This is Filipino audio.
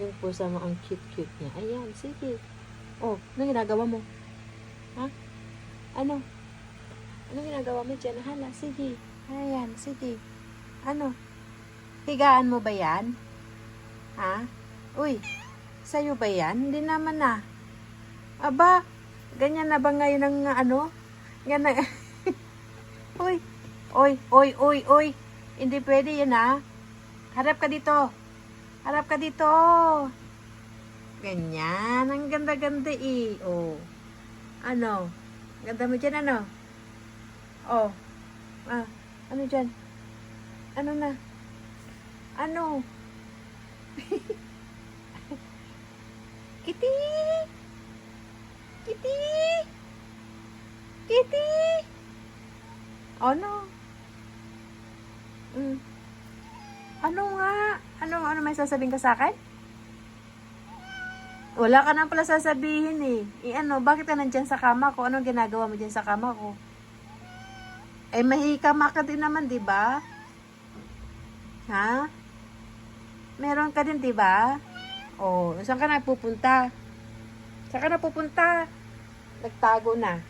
Yung pusa mo, ang cute-cute niya. Ayan, sige. Oh, ano ginagawa mo? Ha? Ano? Ano ginagawa mo dyan? Hala, sige. Ayan, sige. Ano? Higaan mo ba yan? Ha? Uy, sa'yo ba yan? Hindi naman na. Aba, ganyan na ba ngayon ang ano? Yan na. Uy, oy. Hindi pwede yan ha. Harap ka dito. Harap ka dito. Ganyan. Ang ganda-ganda eh. Oh. Ano? Ganda mo dyan ano? Oh. Ah, ano dyan? Ano na? Ano? Kitty! Kitty! Kitty! Ano? Ano nga? Ano may sasabihin ka sa akin? Wala ka nang pala sasabihin eh. Bakit ka nandyan sa kama ko? Anong ginagawa mo dyan sa kama ko? Eh, mahikama ka din naman, di ba? Ha? Meron ka din, di ba? Oh, saan ka na pupunta? Saan ka na pupunta? Nagtago na.